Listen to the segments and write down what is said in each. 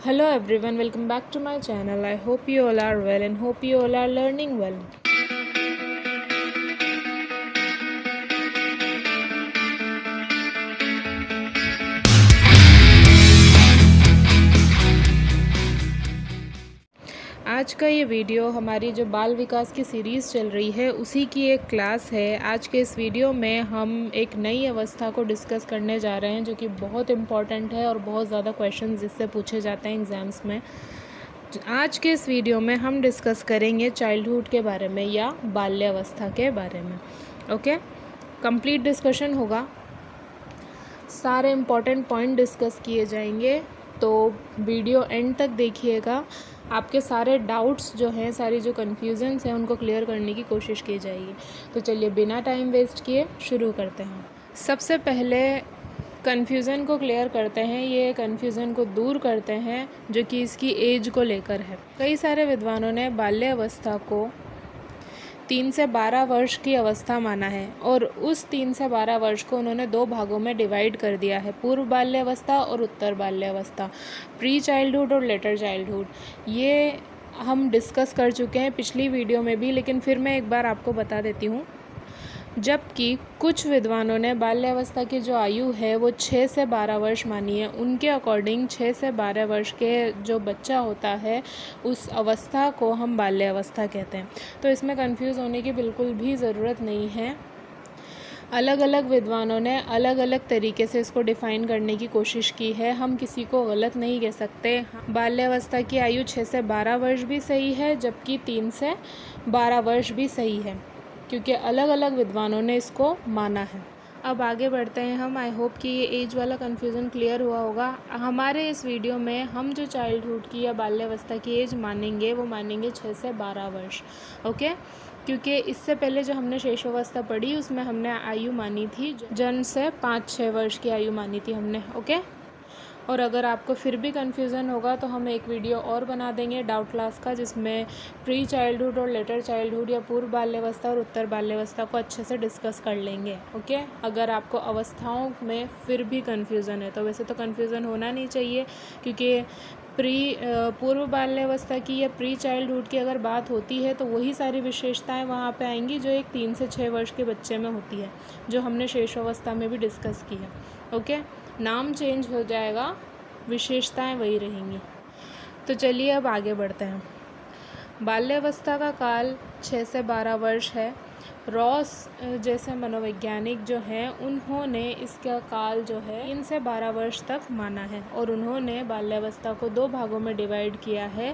Hello everyone, welcome back to my channel. I hope you all are well and hope you all are learning well. आज का ये video हमारी जो बाल विकास की सीरीज़ चल रही है उसी की एक क्लास है। आज के इस वीडियो में हम एक नई अवस्था को डिस्कस करने जा रहे हैं जो कि बहुत इम्पॉर्टेंट है और बहुत ज़्यादा क्वेश्चंस इससे पूछे जाते हैं एग्ज़ाम्स में। आज के इस वीडियो में हम डिस्कस करेंगे चाइल्डहुड के बारे में या बाल्यावस्था के बारे में। ओके, कंप्लीट डिस्कशन होगा, सारे इम्पॉर्टेंट पॉइंट डिस्कस किए जाएंगे, तो वीडियो एंड तक देखिएगा। आपके सारे डाउट्स जो हैं, सारी जो कन्फ्यूजन्स हैं, उनको क्लियर करने की कोशिश की जाएगी। तो चलिए बिना टाइम वेस्ट किए शुरू करते हैं। सबसे पहले कन्फ्यूज़न को क्लियर करते हैं, ये कन्फ्यूज़न को दूर करते हैं जो कि इसकी एज को लेकर है। कई सारे विद्वानों ने बाल्यावस्था को 3 से 12 वर्ष की अवस्था माना है और उस 3 से 12 वर्ष को उन्होंने 2 भागों में डिवाइड कर दिया है, पूर्व बाल्यावस्था और उत्तर बाल्यावस्था, प्री चाइल्डहुड और लेटर चाइल्डहुड। ये हम डिस्कस कर चुके हैं पिछली वीडियो में भी, लेकिन फिर मैं एक बार आपको बता देती हूँ। जबकि कुछ विद्वानों ने बाल्यावस्था की जो आयु है वो 6 से 12 वर्ष मानी है। उनके अकॉर्डिंग 6 से 12 वर्ष के जो बच्चा होता है उस अवस्था को हम बाल्यावस्था कहते हैं। तो इसमें कंफ्यूज होने की बिल्कुल भी ज़रूरत नहीं है। अलग अलग विद्वानों ने अलग अलग तरीके से इसको डिफ़ाइन करने की कोशिश की है, हम किसी को गलत नहीं कह सकते। बाल्यावस्था की आयु 6 से 12 वर्ष भी सही है, जबकि 3 से 12 वर्ष भी सही है, क्योंकि अलग अलग विद्वानों ने इसको माना है। अब आगे बढ़ते हैं हम। आई होप कि ये एज वाला कन्फ्यूज़न क्लियर हुआ होगा। हमारे इस वीडियो में हम जो चाइल्डहुड की या बाल्यावस्था की एज मानेंगे वो मानेंगे 6 से 12 वर्ष। ओके, क्योंकि इससे पहले जो हमने शेषावस्था पढ़ी उसमें हमने आयु मानी थी जन्म से 5-6 वर्ष की आयु मानी थी हमने। ओके, और अगर आपको फिर भी कन्फ्यूज़न होगा तो हम एक वीडियो और बना देंगे डाउट क्लास का, जिसमें प्री चाइल्डहुड और लेटर चाइल्डहुड या पूर्व बाल्यावस्था और उत्तर बाल्यावस्था को अच्छे से डिस्कस कर लेंगे। ओके, अगर आपको अवस्थाओं में फिर भी कन्फ्यूज़न है, तो वैसे तो कन्फ्यूज़न होना नहीं चाहिए, क्योंकि पूर्व बाल्यावस्था की या प्री चाइल्डहुड की अगर बात होती है तो वही सारी विशेषताएं वहाँ पे आएंगी जो एक 3 से 6 वर्ष के बच्चे में होती है, जो हमने शेषावस्था में भी डिस्कस की है। ओके, नाम चेंज हो जाएगा, विशेषताएं वही रहेंगी। तो चलिए अब आगे बढ़ते हैं। बाल्यावस्था का काल 6 से 12 वर्ष है। रॉस जैसे मनोवैज्ञानिक जो हैं उन्होंने इसका काल जो है 3 से 12 वर्ष तक माना है, और उन्होंने बाल्यावस्था को 2 भागों में डिवाइड किया है,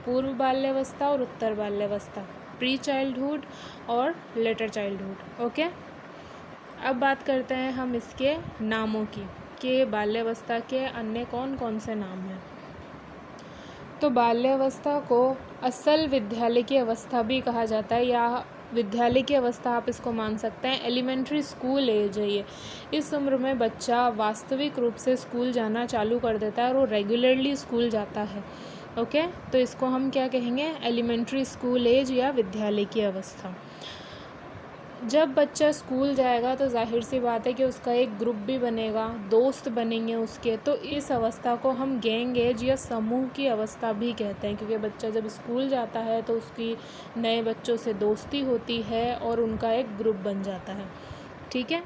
पूर्व बाल्यावस्था और उत्तर बाल्यावस्था, प्री चाइल्डहुड और लेटर चाइल्डहुड। ओके, अब बात करते हैं हम इसके नामों की, कि बाल्यावस्था के अन्य कौन कौन से नाम हैं। तो बाल्यावस्था को असल विद्यालय की अवस्था भी कहा जाता है, या विद्यालय की अवस्था आप इसको मान सकते हैं। एलिमेंट्री स्कूल एज है ये। इस उम्र में बच्चा वास्तविक रूप से स्कूल जाना चालू कर देता है और वो रेगुलरली स्कूल जाता है। ओके, तो इसको हम क्या कहेंगे? एलिमेंट्री स्कूल एज या विद्यालय की अवस्था। जब बच्चा स्कूल जाएगा तो जाहिर सी बात है कि उसका एक ग्रुप भी बनेगा, दोस्त बनेंगे उसके, तो इस अवस्था को हम गैंग एज या समूह की अवस्था भी कहते हैं, क्योंकि बच्चा जब स्कूल जाता है तो उसकी नए बच्चों से दोस्ती होती है और उनका एक ग्रुप बन जाता है। ठीक है,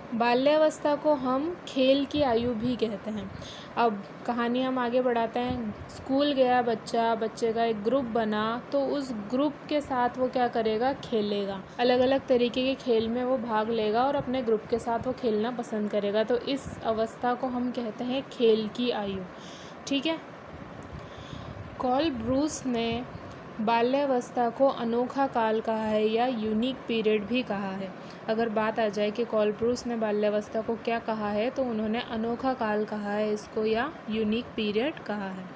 बाल्यावस्था को हम खेल की आयु भी कहते हैं। अब कहानी हम आगे बढ़ाते हैं। स्कूल गया बच्चा, बच्चे का एक ग्रुप बना, तो उस ग्रुप के साथ वो क्या करेगा? खेलेगा। अलग अलग तरीके के खेल में वो भाग लेगा और अपने ग्रुप के साथ वो खेलना पसंद करेगा। तो इस अवस्था को हम कहते हैं खेल की आयु। ठीक है, कॉल ब्रूस ने बाल्यावस्था को अनोखा काल कहा है या यूनिक पीरियड भी कहा है। अगर बात आ जाए कि कॉल ब्रूस ने बाल्यावस्था को क्या कहा है, तो उन्होंने अनोखा काल कहा है इसको, या यूनिक पीरियड कहा है।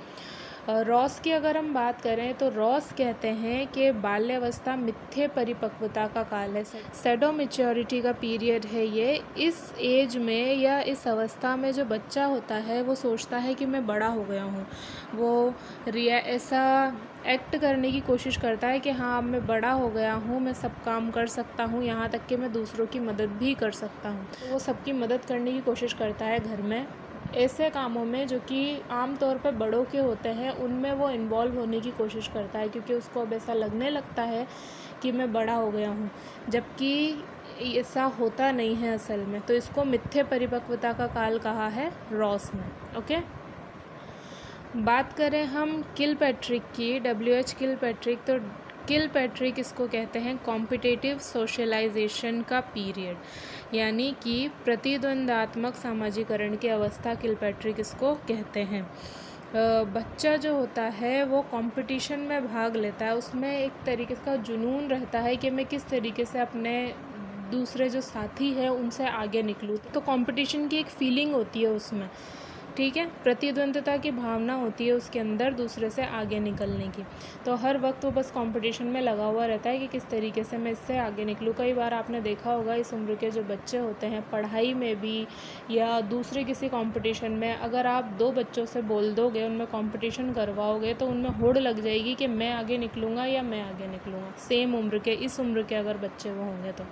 रॉस की अगर हम बात करें तो रॉस कहते हैं कि बाल्यावस्था मिथ्य परिपक्वता का काल है, सैडो मैच्योरिटी का पीरियड है ये। इस एज में या इस अवस्था में जो बच्चा होता है वो सोचता है कि मैं बड़ा हो गया हूँ, वो ऐसा एक्ट करने की कोशिश करता है कि हाँ अब मैं बड़ा हो गया हूँ, मैं सब काम कर सकता हूँ, यहाँ तक कि मैं दूसरों की मदद भी कर सकता हूँ। तो वो सबकी मदद करने की कोशिश करता है घर में, ऐसे कामों में जो कि आम तौर पे बड़ों के होते हैं उनमें वो इन्वॉल्व होने की कोशिश करता है, क्योंकि उसको अब ऐसा लगने लगता है कि मैं बड़ा हो गया हूँ, जबकि ऐसा होता नहीं है असल में। तो इसको मिथ्या परिपक्वता का काल कहा है रॉस ने। ओके, बात करें हम किलपैट्रिक की, W.H. किलपैट्रिक, तो किलपैट्रिक इसको कहते हैं कॉम्पिटिटिव सोशलाइजेशन का पीरियड, यानी कि प्रतिद्वंदात्मक सामाजिकरण की अवस्था किलपैट्रिक इसको कहते हैं। बच्चा जो होता है वो कंपटीशन में भाग लेता है, उसमें एक तरीके का जुनून रहता है कि मैं किस तरीके से अपने दूसरे जो साथी है उनसे आगे निकलूँ। तो कंपटीशन की एक फीलिंग होती है उसमें, ठीक है, प्रतिद्वंद्विता की भावना होती है उसके अंदर दूसरे से आगे निकलने की। तो हर वक्त वो बस कंपटीशन में लगा हुआ रहता है कि किस तरीके से मैं इससे आगे निकलूँ। कई बार आपने देखा होगा इस उम्र के जो बच्चे होते हैं पढ़ाई में भी या दूसरे किसी कंपटीशन में, अगर आप 2 बच्चों से बोल दोगे, उनमें कंपटीशन करवाओगे, तो उनमें होड़ लग जाएगी कि मैं आगे निकलूँगा या मैं आगे निकलूँगा। सेम उम्र के, इस उम्र के अगर बच्चे वो होंगे तो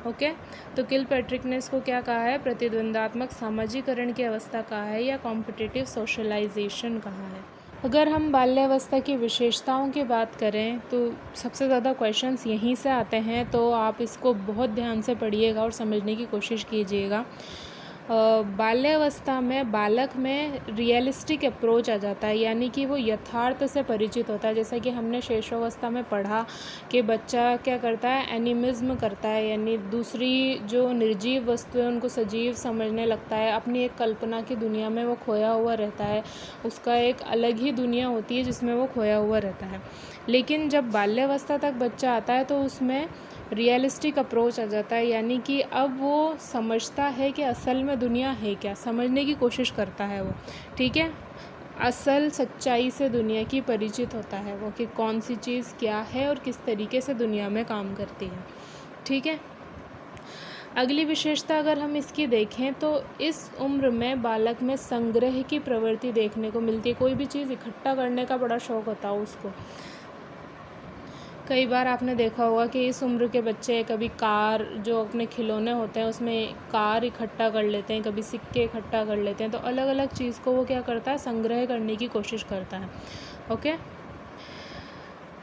ओके। तो किलपैट्रिक ने इसको क्या कहा है, प्रतिद्वंदात्मक सामाजिकरण की अवस्था कहा है या कॉम्पिटिटिव सोशलाइजेशन कहा है। अगर हम बाल्यावस्था की विशेषताओं की बात करें तो सबसे ज़्यादा क्वेश्चंस यहीं से आते हैं, तो आप इसको बहुत ध्यान से पढ़िएगा और समझने की कोशिश कीजिएगा। बाल्यावस्था में बालक में रियलिस्टिक अप्रोच आ जाता है, यानी कि वो यथार्थ से परिचित होता है। जैसा कि हमने शेषावस्था में पढ़ा कि बच्चा क्या करता है, एनिमिज्म करता है, यानी दूसरी जो निर्जीव वस्तु है उनको सजीव समझने लगता है, अपनी एक कल्पना की दुनिया में वो खोया हुआ रहता है, उसका एक अलग ही दुनिया होती है जिसमें वो खोया हुआ रहता है। लेकिन जब बाल्यावस्था तक बच्चा आता है तो उसमें रियलिस्टिक अप्रोच आ जाता है, यानी कि अब वो समझता है कि असल में दुनिया है क्या, समझने की कोशिश करता है वो, ठीक है, असल सच्चाई से दुनिया की परिचित होता है वो कि कौन सी चीज़ क्या है और किस तरीके से दुनिया में काम करती है, ठीक है। अगली विशेषता अगर हम इसकी देखें तो इस उम्र में बालक में संग्रह की प्रवृत्ति देखने को मिलती है। कोई भी चीज़ इकट्ठा करने का बड़ा शौक़ होता है उसको। कई बार आपने देखा होगा कि इस उम्र के बच्चे कभी कार, जो अपने खिलौने होते हैं उसमें कार इकट्ठा कर लेते हैं, कभी सिक्के इकट्ठा कर लेते हैं। तो अलग अलग चीज़ को वो क्या करता है, संग्रह करने की कोशिश करता है। ओके,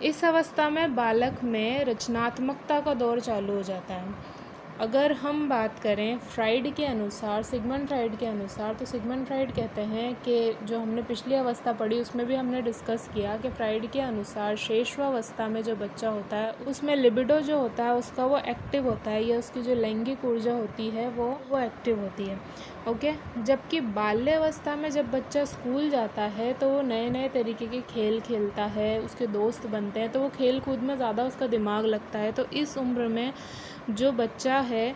इस अवस्था में बालक में रचनात्मकता का दौर चालू हो जाता है। अगर हम बात करें फ्राइड के अनुसार, सिगमंड फ्राइड के अनुसार, तो सिगमंड फ्राइड कहते हैं कि जो हमने पिछली अवस्था पढ़ी उसमें भी हमने डिस्कस किया कि फ्राइड के अनुसार शेषवावस्था में जो बच्चा होता है उसमें लिबिडो जो होता है उसका वो एक्टिव होता है, या उसकी जो लैंगिक ऊर्जा होती है वो एक्टिव होती है। ओके, जबकि बाल्यावस्था में जब बच्चा स्कूल जाता है तो वो नए नए तरीके के खेल खेलता है, उसके दोस्त बनते हैं, तो वो खेल कूद में ज़्यादा उसका दिमाग लगता है। तो इस उम्र में जो बच्चा है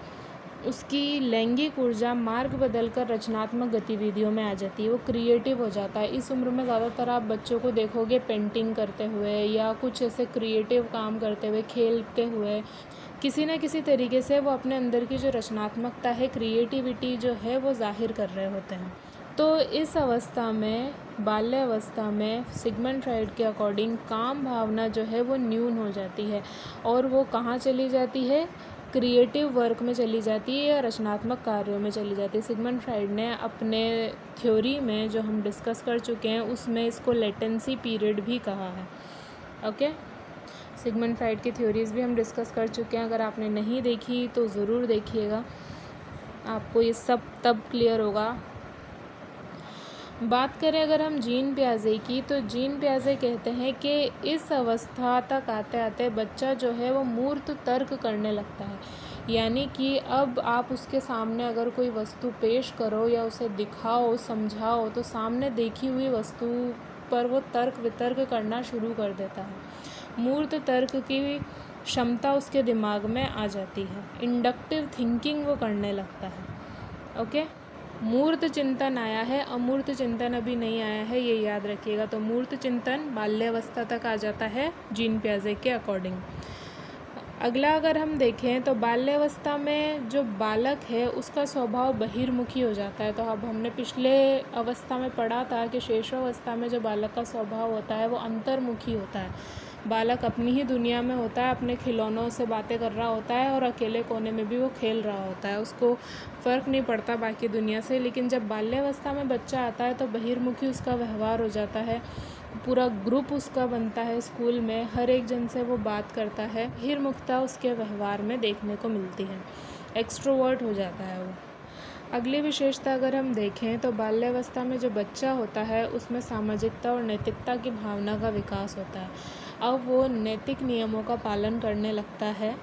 उसकी लैंगिक ऊर्जा मार्ग बदलकर रचनात्मक गतिविधियों में आ जाती है, वो क्रिएटिव हो जाता है। इस उम्र में ज़्यादातर आप बच्चों को देखोगे पेंटिंग करते हुए या कुछ ऐसे क्रिएटिव काम करते हुए, खेलते हुए, किसी न किसी तरीके से वो अपने अंदर की जो रचनात्मकता है, क्रिएटिविटी जो है वो जाहिर कर रहे होते हैं। तो इस अवस्था में, बाल्यावस्था में, सिगमंड फ्राइड के अकॉर्डिंग काम भावना जो है वो न्यून हो जाती है और वो कहाँ चली जाती है, क्रिएटिव वर्क में चली जाती है या रचनात्मक कार्यों में चली जाती है। सिगमंड फ्राइड ने अपने थ्योरी में जो हम डिस्कस कर चुके हैं उसमें इसको लेटेंसी पीरियड भी कहा है। ओके, सिगमंड फ्राइड की थ्योरीज़ भी हम डिस्कस कर चुके हैं, अगर आपने नहीं देखी तो ज़रूर देखिएगा, आपको ये सब तब क्लियर होगा। बात करें अगर हम जीन पियाजे की, तो जीन पियाजे कहते हैं कि इस अवस्था तक आते आते बच्चा जो है वो मूर्त तर्क करने लगता है, यानी कि अब आप उसके सामने अगर कोई वस्तु पेश करो या उसे दिखाओ, समझाओ, तो सामने देखी हुई वस्तु पर वो तर्क वितर्क करना शुरू कर देता है। मूर्त तर्क की क्षमता उसके दिमाग में आ जाती है, इंडक्टिव थिंकिंग वो करने लगता है। ओके, मूर्त चिंतन आया है, अमूर्त चिंतन अभी नहीं आया है, ये याद रखिएगा। तो मूर्त चिंतन बाल्यावस्था तक आ जाता है जीन पियाजे के अकॉर्डिंग। अगला अगर हम देखें तो बाल्यावस्था में जो बालक है उसका स्वभाव बहिर्मुखी हो जाता है। तो अब हमने पिछले अवस्था में पढ़ा था कि शेषावस्था में जो बालक का स्वभाव होता है वो अंतर्मुखी होता है, बालक अपनी ही दुनिया में होता है, अपने खिलौनों से बातें कर रहा होता है और अकेले कोने में भी वो खेल रहा होता है, उसको फ़र्क नहीं पड़ता बाकी दुनिया से। लेकिन जब बाल्यावस्था में बच्चा आता है तो बहिर्मुखी उसका व्यवहार हो जाता है, पूरा ग्रुप उसका बनता है स्कूल में, हर एक जन से वो बात करता है, बहिर्मुखता उसके व्यवहार में देखने को मिलती है, एक्सट्रोवर्ट हो जाता है वो। अगली विशेषता अगर हम देखें तो बाल्यावस्था में जो बच्चा होता है उसमें सामाजिकता और नैतिकता की भावना का विकास होता है। अब वो नैतिक नियमों का पालन करने लगता है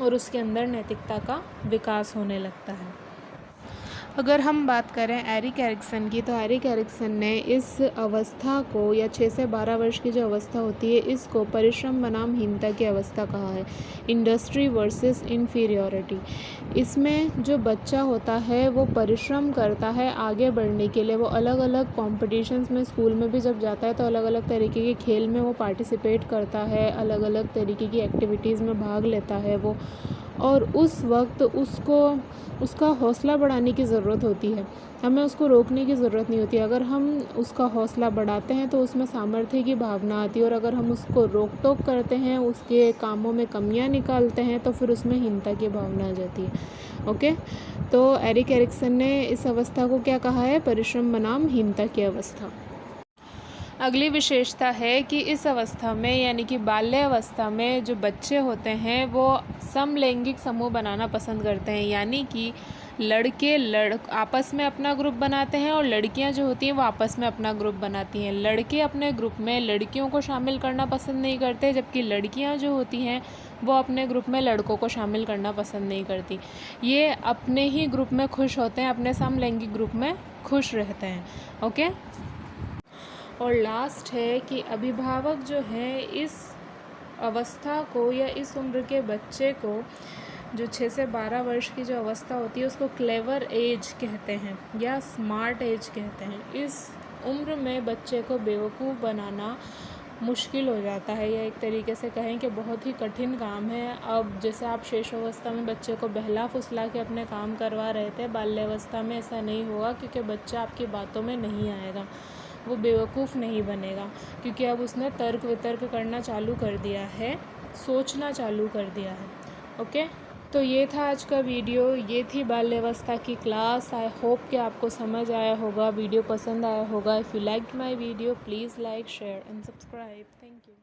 और उसके अंदर नैतिकता का विकास होने लगता है। अगर हम बात करें एरिक एरिक्सन की, तो एरिक एरिक्सन ने इस अवस्था को, या 6 से 12 वर्ष की जो अवस्था होती है, इसको परिश्रम बनाम हीनता की अवस्था कहा है, इंडस्ट्री वर्सेस इन्फीरियॉरिटी। इसमें जो बच्चा होता है वो परिश्रम करता है आगे बढ़ने के लिए, वो अलग अलग कॉम्पिटिशन्स में स्कूल में भी जब जाता है तो अलग अलग तरीके के खेल में वो पार्टिसिपेट करता है, अलग अलग तरीके की एक्टिविटीज़ में भाग लेता है वो, और उस वक्त उसका हौसला बढ़ाने की ज़रूरत होती है, हमें उसको रोकने की ज़रूरत नहीं होती। अगर हम उसका हौसला बढ़ाते हैं तो उसमें सामर्थ्य की भावना आती है, और अगर हम उसको रोक टोक करते हैं, उसके कामों में कमियां निकालते हैं, तो फिर उसमें हीनता की भावना आ जाती है। ओके, तो एरिक एरिक्सन ने इस अवस्था को क्या कहा है? परिश्रम बनाम हीनता की अवस्था। अगली विशेषता है कि इस अवस्था में, यानी कि बाल्यावस्था में, जो बच्चे होते हैं वो समलैंगिक समूह बनाना पसंद करते हैं, यानी कि लड़के आपस में अपना ग्रुप बनाते हैं और लड़कियां जो होती हैं वो आपस में अपना ग्रुप बनाती हैं। लड़के अपने ग्रुप में लड़कियों को शामिल करना पसंद नहीं करते, जबकि लड़कियां जो होती हैं वो अपने ग्रुप में लड़कों को शामिल करना पसंद नहीं करती। ये अपने ही ग्रुप में खुश होते हैं, अपने समलैंगिक ग्रुप में खुश रहते हैं। ओके, और लास्ट है कि अभिभावक जो हैं इस अवस्था को, या इस उम्र के बच्चे को, जो 6 से 12 वर्ष की जो अवस्था होती है, उसको क्लेवर एज कहते हैं या स्मार्ट एज कहते हैं। इस उम्र में बच्चे को बेवकूफ़ बनाना मुश्किल हो जाता है, या एक तरीके से कहें कि बहुत ही कठिन काम है। अब जैसे आप शेषावस्था में बच्चे को बहला फुसला के अपने काम करवा रहे थे, बाल्यावस्था में ऐसा नहीं होगा, क्योंकि बच्चा आपकी बातों में नहीं आएगा, वो बेवकूफ़ नहीं बनेगा, क्योंकि अब उसने तर्क वितर्क करना चालू कर दिया है, सोचना चालू कर दिया है। ओके, तो ये था आज का वीडियो, ये थी बाल्यावस्था की क्लास। आई होप कि आपको समझ आया होगा, वीडियो पसंद आया होगा। If you liked my video please like, share and subscribe. Thank you.